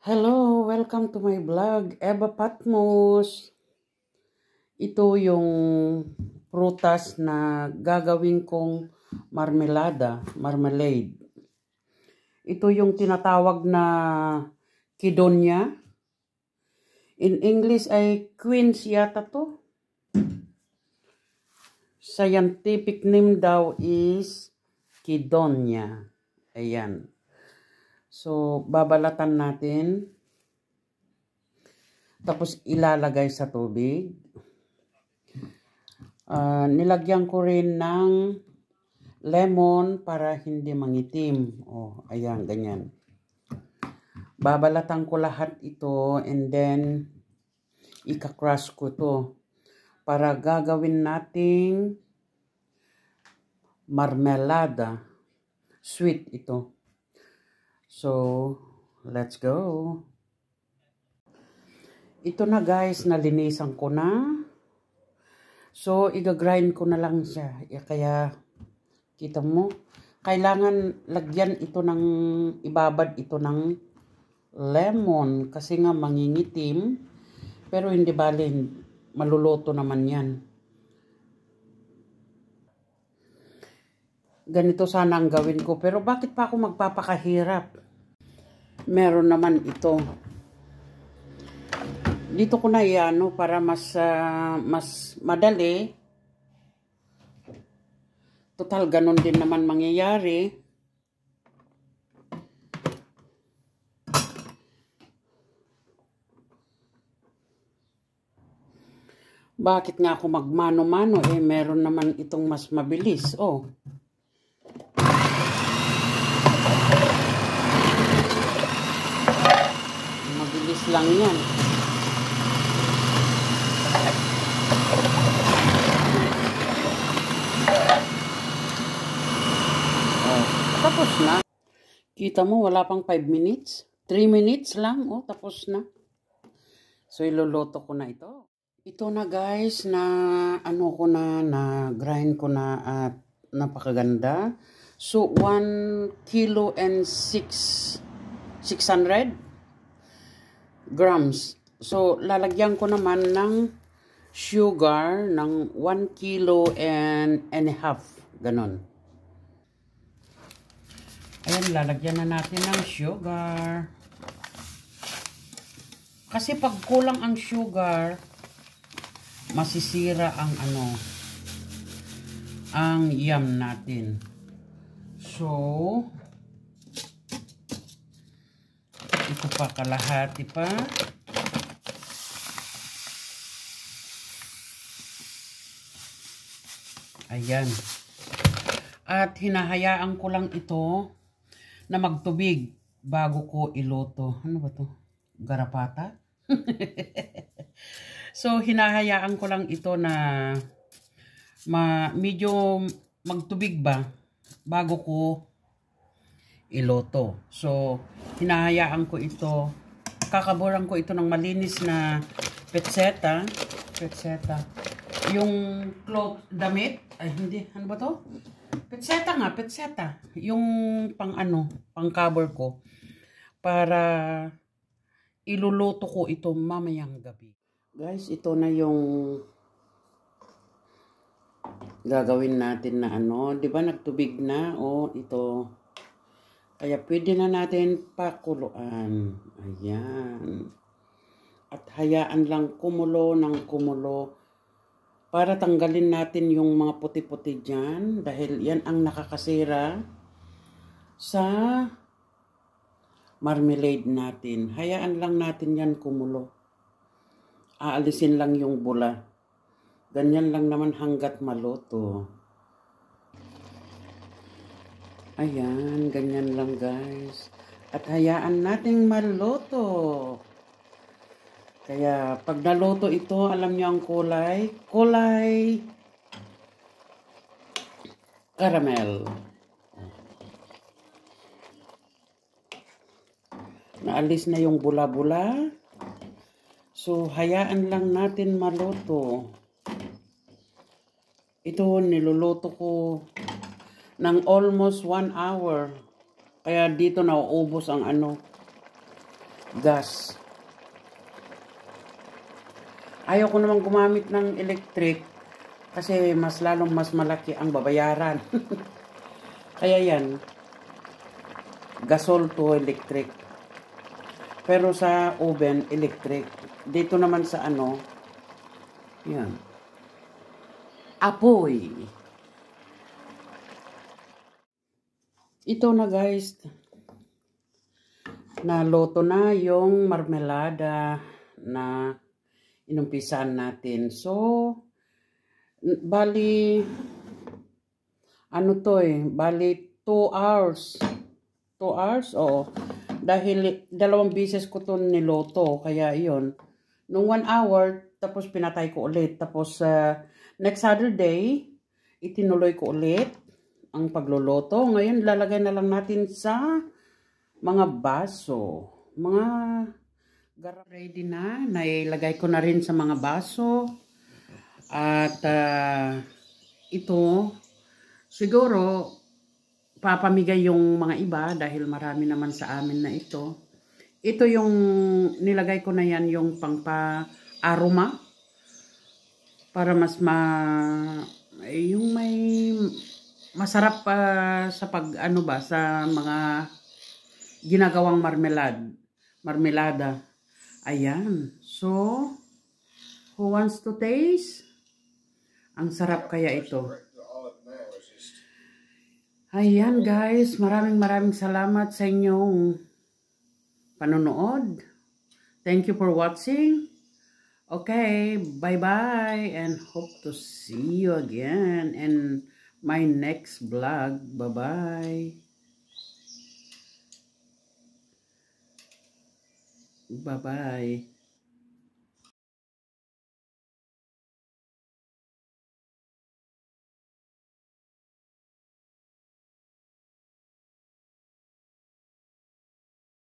Hello, welcome to my vlog, Eva Patmos. Ito yung prutas na gagawin kong marmalade. Ito yung tinatawag na kidonya. In English ay quince yata to. Scientific name daw is kidonya. Ayan. So, babalatan natin. Tapos, ilalagay sa tubig. Nilagyan ko rin ng lemon para hindi mangitim. Oh, ayan, ganyan. Babalatan ko lahat ito and then ika-crush ko to para gagawin nating marmelada. Sweet ito. So, let's go. Ito na guys, nalinisan ko na. So, i-grind ko na lang siya. Kaya, kita mo, kailangan lagyan ito ng, ibabad ito ng lemon. Kasi nga mangingitim. Pero hindi bali, maluluto naman yan. Ganito sana ang gawin ko. Pero bakit pa ako magpapakahirap? Meron naman ito. Dito ko na iano para mas madali. Total, ganun din naman mangyayari. Bakit nga ako magmano-mano? Meron naman itong mas mabilis. Oh. Mabilis lang yan. Oh, tapos na. Kita mo, wala pang 5 minutes. 3 minutes lang. Oh, tapos na. So, iluluto ko na ito. Ito na guys, na ano ko na grind ko na at napakaganda. So, 1 kilo and 600 grams. So, lalagyan ko naman ng sugar ng 1 kilo and a half. Ganon. Ayan, lalagyan na natin ng sugar. Kasi pag kulang ang sugar, masisira ang ang yam natin. So, ito pa, kalahati pa. Ayan. At hinahayaan ko lang ito na magtubig bago ko iluto. Ano ba to? Garapata? So, hinahayaan ko lang ito na medyo magtubig ba bago ko iluto. So, hinahayaan ko ito. Kakaburan ko ito ng malinis na petseta. Yung cloth, damit. Ay, hindi. Ano ba to? Petseta nga, petseta. Yung pang cover ko. Para iluluto ko ito mamayang gabi. Guys, ito na yung gagawin natin na di ba nagtubig na? Ito. Kaya pwede na natin pakuluan. Ayan. At hayaan lang kumulo ng kumulo para tanggalin natin yung mga puti-puti dyan. Dahil yan ang nakakasira sa marmalade natin. Hayaan lang natin yan kumulo. Aalisin lang yung bula. Ganyan lang naman hanggat maluto. Ayan, ganyan lang guys. At hayaan nating maluto. Kaya pag naluto ito, alam niyo ang kulay, kulay caramel. Naalis na yung bula-bula. So, hayaan lang natin maluto. Ito, niluluto ko ng almost 1 hour. Kaya dito nauubos ang gas. Ayaw ko naman gumamit ng electric kasi mas malaki ang babayaran. Kaya yan, gasol to electric. Pero sa oven, electric. Dito naman sa yan, apoy. Ito na guys, naluto na yung marmelada na inumpisan natin. So, bali, bali 2 hours. 2 hours, oo. Dahil 2 beses ko to niloto, kaya yun. Nung 1 hour, tapos pinatay ko ulit. Tapos, next Saturday, itinuloy ko ulit ang pagluluto. Ngayon, lalagay na lang natin sa mga baso. Mga ready na. Nailagay ko na rin sa mga baso. At ito, siguro, papamigay yung mga iba dahil marami naman sa amin na ito. Ito yung nilagay ko na yan, yung pangpa-aroma. Para mas yung may masarap pa sa sa mga ginagawang marmelada. Ayan. So, who wants to taste? Ang sarap kaya ito. Ayan guys, maraming salamat sa inyong panonood. Thank you for watching. Okay, bye-bye and hope to see you again in my next vlog. Bye-bye. Bye-bye.